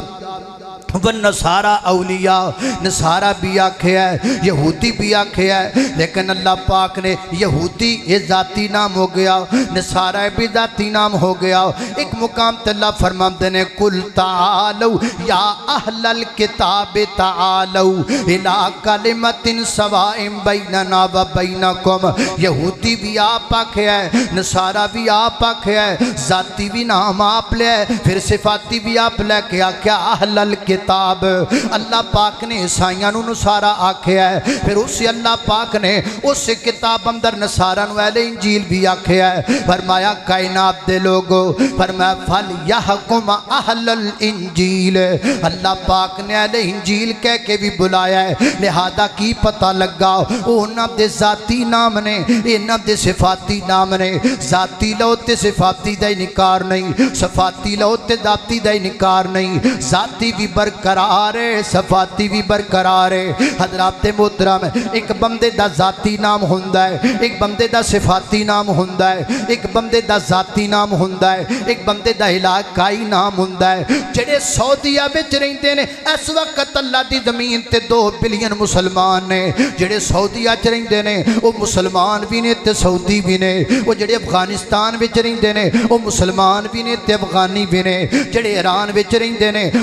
والنصارہ اولیاء نصارہ بھی آکھے ہے یہودی بھی آکھے ہے لیکن اللہ پاک نے یہودی یہ ذاتی نام ہو گیا نصارہ بھی ذاتی نام ہو گیا ایک مقام تے اللہ فرماتے ہیں قل تعالو یا اہل الکتاب تعالو الى کلمت سواء بیننا و بینکم یہودی بھی آپ آکھے ہے نصارہ بھی آپ آکھے ہے ذاتی بھی نام آپ لے پھر صفاتی بھی آپ لے کیا اہل الکتاب اللہ پاک نے عیسائیاں نو نصارہ آکھیا ہے پھر اسی اللہ پاک نے اس کتاب اندر نصارہ نو اہل انجیل بھی آکھیا ہے فرمایا کائنات دے لوگو فرمایا فَلْيَحْكُمْ أَهْلَ الْإِنجِيلِ اللہ پاک نے اہل انجیل کہہ کے بھی بلایا ہے لہذا کی پتہ لگا انہاں دے ذاتی نام نے انہاں دے صفاتی نام نے ذاتی لو تے صفاتی دا انکار نہیں صفاتی لو تے ذاتی دا انکار نہیں ذاتی بھی برقرار ہے صفاتی بھی برقرار ہے حضرات محترم ایک بندے دا ذاتی نام ہوندا ہے ایک بندے دا صفاتی نام ہوندا ہے ایک بندے دا ذاتی نام ہوندا ہے ایک بندے دا علاقائی نام ہوندا ہے جڑے سعودیہ وچ رہندے نے اس وقت اللہ دی زمین تے 2 بلین مسلمان نے جڑے سعودیہ وچ رہندے نے وہ مسلمان بھی نے تے سعودی بھی نے وہ جڑے افغانستان وچ رہندے نے وہ مسلمان بھی نے تے افغانی بھی نے جڑے ایران وچ رہندے نے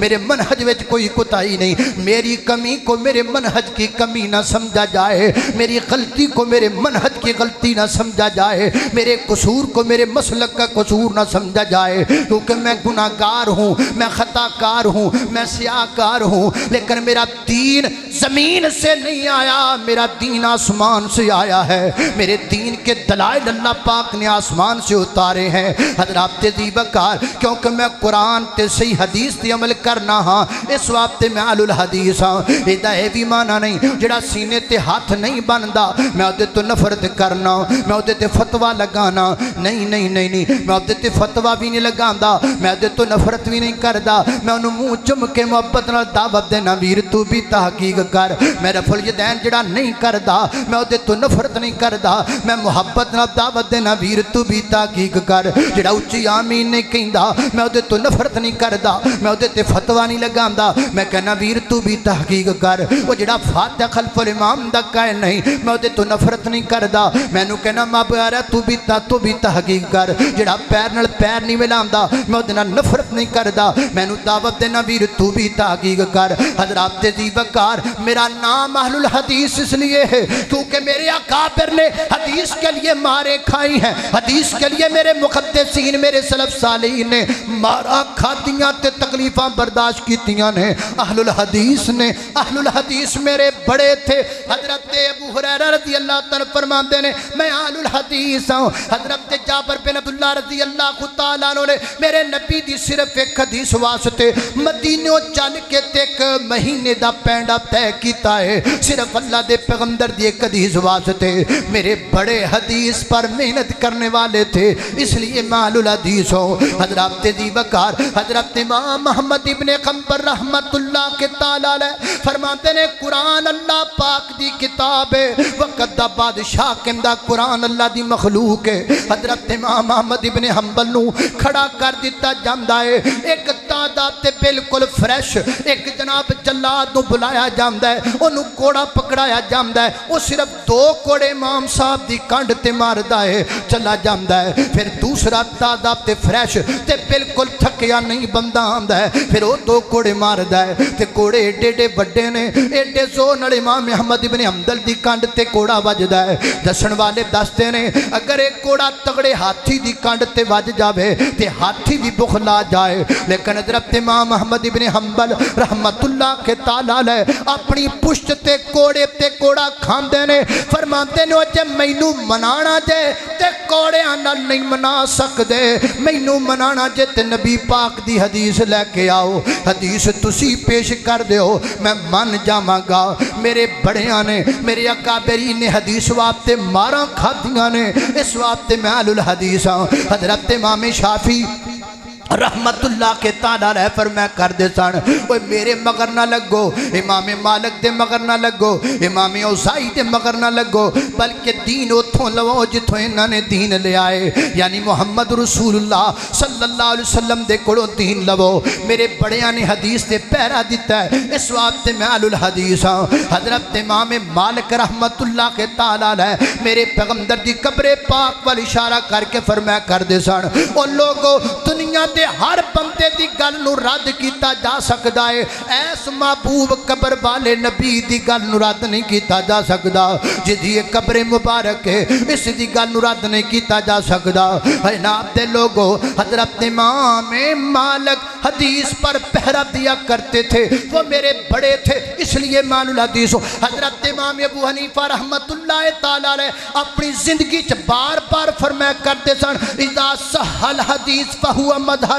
میرے منہج وچ کوئی کوتاہی نہیں، میری کمی کو میرے منہج کی کمی نہ سمجھا جائے، میری غلطی کو میرے منہج کی غلطی نہ سمجھا جائے، میرے قصور کو میرے مسلک کا قصور نہ سمجھا جائے، کیونکہ میں گناہ گار ہوں، میں خطا کار ہوں، میں سیاہ کار ہوں، لیکن میرا دین زمین سے نہیں آیا، میرا دین آسمان سے آیا ہے، میرے دین کے دلائل اللہ پاک نے آسمان سے اتارے ہیں۔ حضرات دیبکار کیونکہ میں قرآن تے صحیح حدیث تے عمل کرنا ہاں، اس وقت میں اہل الحدیث ہاں۔ ایدہ ہے بھی مانا نہیں جڑا سینے تے ہاتھ نہیں بندا میں ادھے تو نفرت کرنا، میں ادھے تے فتوہ لگانا، نہیں نہیں نہیں نہیں، میں ادھے تے فتوہ بھی نہیں لگاندا، میں ادھے تو نفرت بھی نہیں کردا، میں انہوں منہ چم کے محبت نال دعوت دینا ویر تو بھی تحقیق کر، میں رفع الیدین جڑا نہیں کردا میں ادھے تو نفرت نہیں کردا، میں محبت نال دعوت دینا ویر تو بھی تحقیق کر، جڑا اچھی آمین نہیں کہندا میں ادھے تو نفرت نہیں کردا، میں ادھے تے فتوہ نہیں لگاندا، میں کہنا ویر تو بھی تحقیق کر، وہ جڑا فاتح خلف الامام دا قائل نہیں میں ادھے تو نفرت نہیں کردا، میں نو کہنا ماں پیارا تو بھی تحقیق کر، جڑا پیر نال پیر نہیں ملاندا میں ادھے نال نفرت نہیں کردا، میں نو دعوت دینا ویر تو بھی تحقیق کر۔ حضرات دیبکار میرا نام اہل الحدیث اس لیے ہے کیونکہ میرے اکابر نے حدیث کے لیے مارے کھائی ہیں، حدیث کے لیے میرے مقدسین میرے سلف صالحین نے مارا کھاتیاں تے تکلیفاں برداشت کیتیاں نے، اہل الحدیث نے، اہل الحدیث میرے بڑے تھے۔ حضرت ابو ہریرہ رضی اللہ تعالیٰ فرماتے ہیں میں اہل الحدیث ہوں، حضرت جابر بن عبداللہ رضی اللہ تعالیٰ عنہ نے میرے نبی دی صرف ایک حدیث واسطے مدینوں چل کے ایک مہینے دا پینڈا طے کیتا ہے، صرف اللہ دے پیغمبر دی ایک حدیث واسطے، میرے بڑے حدیث پر محنت کرنے والے تھے اس لیے میں اہل الحدیث ہوں۔ حضرات دیبکار حضرت امام محمد ابن حنبل رحمت اللہ کے تعالیٰ علیہ فرماتے ہیں قرآن اللہ پاک دی کتاب ہے، وقت دا بادشاہ کہندا قرآن اللہ دی مخلوق ہے۔ حضرت امام محمد ابن حنبل نو کھڑا کر دیتا جاندا ہے، ایک تعداد تے بالکل فریش ایک جناب جلاد نو بلایا جاندا ہے، انہوں کوڑا پکڑایا جاندا ہے، وہ صرف 2 کوڑے امام صاحب دی کانڈ تے ماردا ہے چلا جاندا ہے، پھر دوسرا تعداد تے فریش تے بالکل تھکیا نہیں بندہ آندا ہے، پھر وہ 2 کوڑے ماردا ہے تے کوڑے ایڈے ایڈے بڑے نے، ایڈے زور نال امام محمد ابن حنبل دی کانڈ تے کوڑا وجدا ہے۔ دسن والے دستے نے اگر ایک کوڑا تگڑے ہاتھی دی کانڈ تے وج جاوے تے ہاتھی بھی بخلا جائے، لیکن حضرت امام محمد ابن حنبل رحمت اللہ کے تعالیٰ علیہ اپنی پشت تے کوڑے تے کوڑا کھاندے نے، فرماتے نے جے مینوں منانا جے تے کوڑے نال نہیں منا سکدے، مینوں منانا جے تے نبی پاک دی حدیث لے کے آؤ، حدیث تسی پیش کر دیو میں من جاواں گا۔ میرے بڑیاں نے میرے اکابرین نے حدیث واسطے ماراں کھادیاں نے، اس واسطے میں اہل الحدیث ہاں۔ حضرت امام شافعی رحمت اللہ کے تعالیٰ علیہ فرمایا کر دے سن اوے میرے مگر نہ لگو، امام مالک دے مگر نہ لگو، امام اوزاعی دے مگر نہ لگو، بلکہ دین اتھوں لو جتھوں انہاں نے دین لے آئے، یعنی محمد رسول اللہ صلی اللہ علیہ وسلم دے کولوں دین لو۔ میرے بڑیاں نے حدیث دے پہرا دیتا ہے، اس واسطے میں اہل الحدیث ہاں۔ حضرت امام مالک رحمت اللہ کے تعالیٰ علیہ میرے پیغمبر دی قبر پاک وال اشارہ کر کے فرمایا کر دے سن او لوگو دنیا دے ہر بندے دی گل نو رد کیتا جا سکدا ہے، ایس محبوب قبر والے نبی دی گل نو رد نہیں کیتا جا سکدا، جدی قبر مبارک ہے اس دی گل نو رد نہیں کیتا جا سکدا۔ جناب دے لوگو حضرت امام مالک حدیث پر پہرا دیا کرتے تھے، وہ میرے بڑے تھے اس لیے مان الحدیث۔ حضرت امام ابو حنیفہ رحمت اللہ تعالیٰ علیہ اپنی زندگی چ بار بار فرمایا کرتے سن اذا صح الحدیث فہو مذہبی،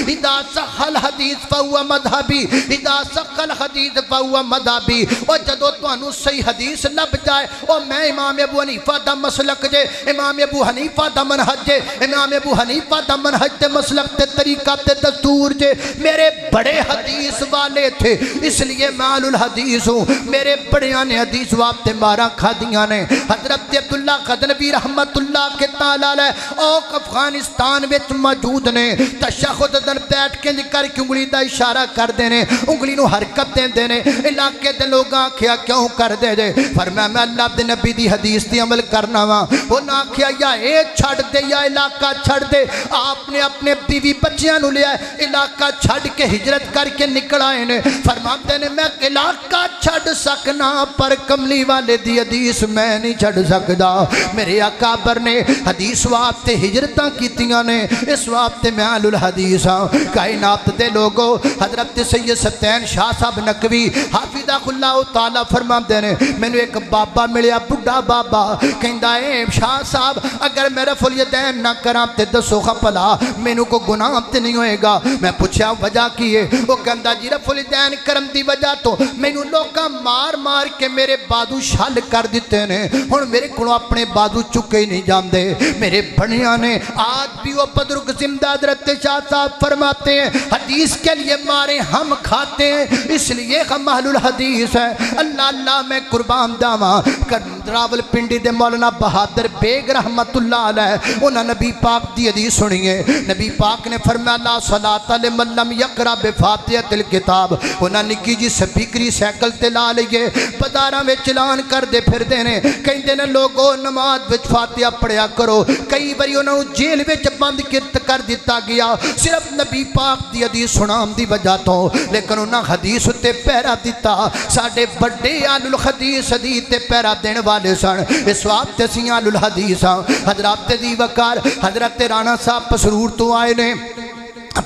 اذا صح الحدیث فہو مذہبی، اذا صح الحدیث فہو مذہبی۔ اور جدو تانوں صحیح حدیث لب جائے اور میں امام ابو حنیفہ دا مسلک جے، امام ابو حنیفہ دا منہج جے، امام ابو حنیفہ دا منہج تے مسلک تے طریقہ تے دستور جے، میرے بڑے حدیث والے تھے اس لیے میں اہل الحدیث ہوں۔ میرے بڑیاں نے حدیث واسطے مارا کھادیاں نے۔ حضرت عبداللہ غزنوی رحمت اللہ کے تعالیٰ علیہ اوک افغانستان وچ موجود نے، تشہد دن بیٹھ کے کر کے انگلی دا اشارہ کر دینے، انگلی نو حرکت دین دینے، علاقے دے لوگ آکھیا کیوں کر دے دے؟ فرمایا میں اللہ دے نبی دی حدیث دی عمل کرنا وا۔ انہاں آکھیا یا اے چھڑ دے یا علاقہ چھڑ دے، آپ نے اپنے بیوی بچیاں نو لیا علاقے علاقہ چھڑ کے ہجرت کر کے نکل آئے نے فرماتے نے میں علاقہ چھڑ سکنا پر کملی والے دی حدیث میں نہیں چھڑ سکدا میرے اکابر نے حدیث واسطے ہجرتاں کیتیاں نے اس واسطے میں اہل الحدیث ہاں کائنات دے لوگو حضرت سید ستین شاہ صاحب نقوی حافظہ اللہ تعالی فرماتے نے مینوں ایک بابا ملیا بڑھا بابا کہندا اے شاہ صاحب اگر میں رفع الیدین نہ کراں تے دسو خپلا مینوں کو گناہ تے نہیں ہوئے گا میں پوچھا وجہ کی ہے وہ کہندا جی رفع الیدین کرم دی وجہ تو مینوں لوکاں مار مار کے میرے بازو شل کر دیتے نے ہن میرے کولوں اپنے بازو چکے نہیں جاندے میرے بھنیاں نے آج بھی وہ بزرگ زندہ حضرت شاہ صاحب فرماتے ہیں حدیث کے لیے مارے ہم کھاتے ہیں اس لیے ہم اہل الحدیث ہیں اللہ اللہ میں قربان جاواں راول پنڈی دے مولانا بہادر بیگ رحمت اللہ علیہ انہاں نبی پاک دی حدیث سنیے نبی پاک نے فرمایا لا صلاۃ لمن لم یقرأ بفاتحۃ الکتاب انہاں نکی جی سپیکری سائیکل تے لا لئیے بازاراں وچ اعلان کر دے پھردے نے کہندے نے لوگو نماز وچ فاتحہ پڑھیا کرو کئی باری انہاں نوں جیل وچ بند کر دتا گیا صرف نبی پاک دی حدیث سنان دی وجہ تو لیکن انہاں حدیث تے پہرا دیتا ساڈے بڑے اہل الحدیث حدیث تے پہرا دین والے سن اس واسطے اسی اہل الحدیث ہاں حضرات دی وقار حضرت رانا صاحب پسرور تو آئے نے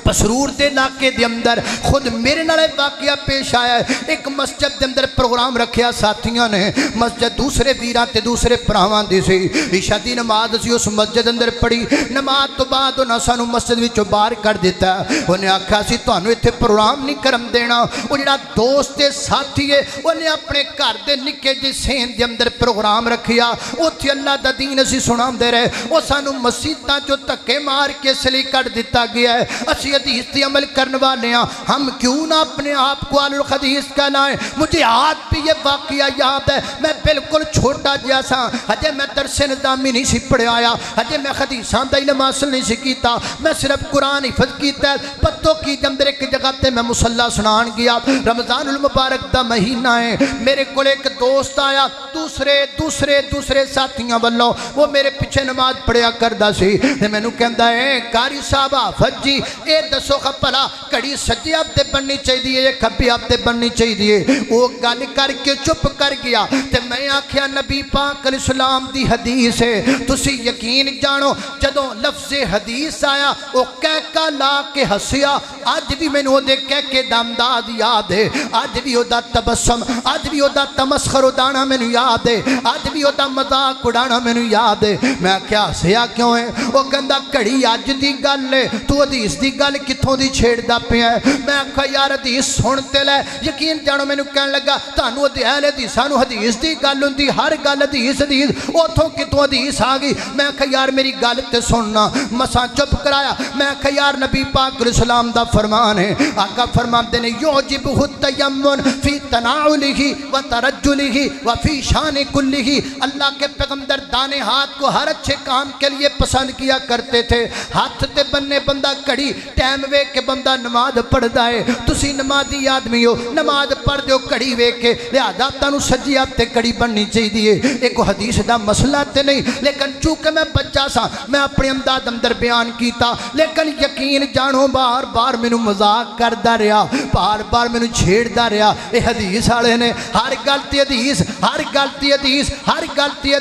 پسرور دے علاقے دے اندر خود میرے نال واقعہ پیش آیا ہے ایک مسجد دے اندر پروگرام رکھیا ساتھیاں نے مسجد دوسرے ویراں تے دوسرے پراواں دی سی عشاء دی نماز سی اس مسجد اندر پڑھی نماز تو بعد انہاں سانو مسجد وچوں باہر کر دیتا انہیں آکھیا سی تانوں ایتھے پروگرام نہیں کرن دینا او جڑا دوست تے ساتھی ہے انہیں اپنے گھر دے نکے جے سین دے اندر پروگرام رکھیا اوتھے اللہ دا دین اسی سناندے رہے او سانو مسجداں چوں دھکے مار کے اس لیے کڈ دتا گیا ہے اسی حدیث تی عمل کرنے والے ہیں ہم کیوں نہ اپنے آپ کو اہل الحدیث کہلائیں مجھے آج بھی یہ واقعہ یاد ہے میں بالکل چھوٹا جیسا ہجے میں درس نظامی نہیں سی پڑھے آیا ہجے میں حدیثاں دا علم حاصل نہیں سی کیتا میں صرف قرآن حفظ کیتا ہے پتوں کی جندر ایک جگہ تے میں مصلی سنان گیا رمضان المبارک دا مہینہ ہے میرے کو ایک دوست آیا دوسرے ساتھیاں والوں وہ میرے پیچھے نماز پڑھیا کردا سی میں نو کہندا ہے قاری صاحب حافظ جی اے دسو خپلا کڑی سجی آپ تے بننی چاہیے یہ کھبی آپ تے بننی چاہیے وہ گل کر کے چپ کر گیا تے میں آکھیا نبی پاک علیہ السلام دی حدیث ہے تسی یقین جانو جدوں لفظ حدیث آیا وہ کہکا لا کے ہسیا آج بھی میں نے دے کہکے دامداد یاد ہے آج بھی وہ دا تبسم آج بھی وہ دا تمسخر اڑانا میں نے یاد ہے آج بھی وہ دا مذاق اڑانا میں نے یاد ہے میں آکھیا ہسیا کیوں ہے وہ کہندا کڑی اج دی گل ہے تو حدیث دی گل کتھوں دی چھیڑ دا پیا ہے میں آکھا یار حدیث سنتے لے یقین جانو میں نے کہنے لگا تانوں اہل حدیثاں نوں حدیث دی گل ہوندی ہر گل حدیث اوتھوں کتوں حدیث آ گئی میں آکھا یار میری گل تے سننا مساں چپ کرایا میں آکھا یار نبی پاک علیہ السلام دا فرمان ہے آقا فرماتے نے یعجبہ التیمن فی تناولہ و ترجلہ و فی شان کلہ اللہ کے پیغمبر دانے ہاتھ کو ہر اچھے کام کے لیے پسند کیا کرتے تھے ہاتھ تے بننے بندہ کڑی ٹائم وے کے بندہ نماز پڑھدا ہے تسی نمازی آدمی ہو نماز پڑھ دیو کڑی وے کے لہذا تانوں سجی آپ تے کڑی بننی چاہیے ایک حدیث دا مسئلہ تے نہیں لیکن چونکہ میں بچہ سا میں اپنے امداد اندر بیان کیتا لیکن یقین جانو بار بار مینوں مذاق کردا رہیا بار بار مینوں چھیڑدا رہیا اے حدیث والے نے ہر غلطی حدیث ہر غلطی حدیث ہر غلطی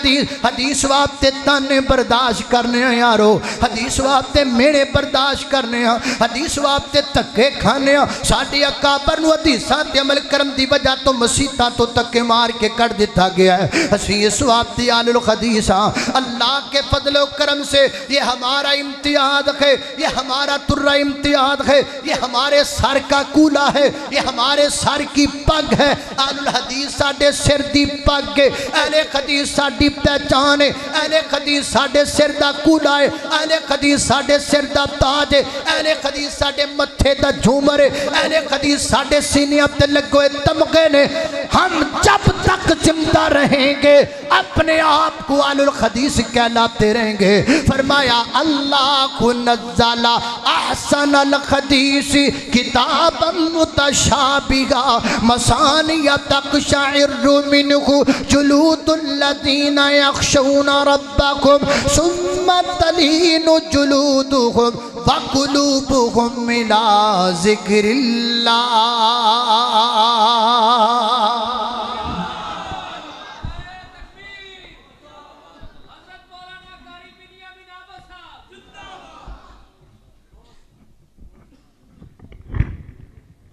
حدیث واسطے تانے برداشت کرنے ہیں یارو حدیث واسطے میڑے برداشت کرنے ہیں حدیث واسطے تکے کھانے ہیں ساڈے اکابر نو حدیثاں تے عمل کرن دی وجہ تو مسیتاں تو تکے مار کے کر دیتا گیا ہے اسی اس واسطے اہل الحدیث ہاں اللہ کے فضل و کرم سے یہ ہمارا امتیاز ہے یہ ہمارا ترہ امتیاز ہے یہ ہمارے سر کا کولا ہے یہ ہمارے سر کی پگ ہے اہل الحدیث ساڈے سر دی پگ ہے اہل حدیث ساڈی پہچان ہے اہل حدیث ساڈے سر دا کولا ہے اہل حدیث ساڈے سر دا تاج ہے اہل حدیث ساڈے متھے دا جھومر ہے اہل حدیث ساڈے سینے تے لگے تمغے نے ہم جب تک زندہ رہیں گے اپنے آپ کو اہل الحدیث کہلاتے رہیں گے۔ فرمایا اللہ نزل احسن الحدیث کتابا متشابہا مثانی تقشعر منہ جلود الذین یخشون ربکم ثم تلین جلودہم وقلوبہم الی ذکر اللہ۔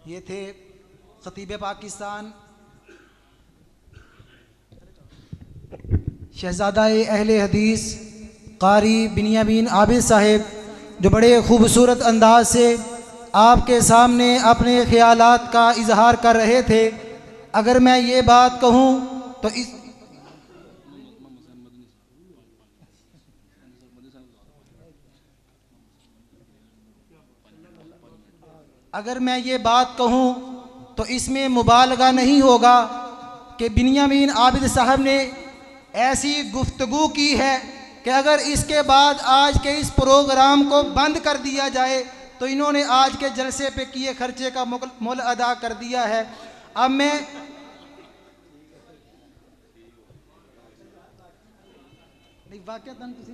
یہ تھے خطیب پاکستان شہزادہ اہل حدیث قاری بنیامین عابد صاحب، جو بڑے خوبصورت انداز سے آپ کے سامنے اپنے خیالات کا اظہار کر رہے تھے۔ اگر میں یہ بات کہوں تو اس میں مبالغہ نہیں ہوگا کہ بنیامین عابد صاحب نے ایسی گفتگو کی ہے کہ اگر اس کے بعد آج کے اس پروگرام کو بند کر دیا جائے تو انہوں نے آج کے جلسے پہ کیے خرچے کا مول ادا کر دیا ہے۔ اب میں واقعتاً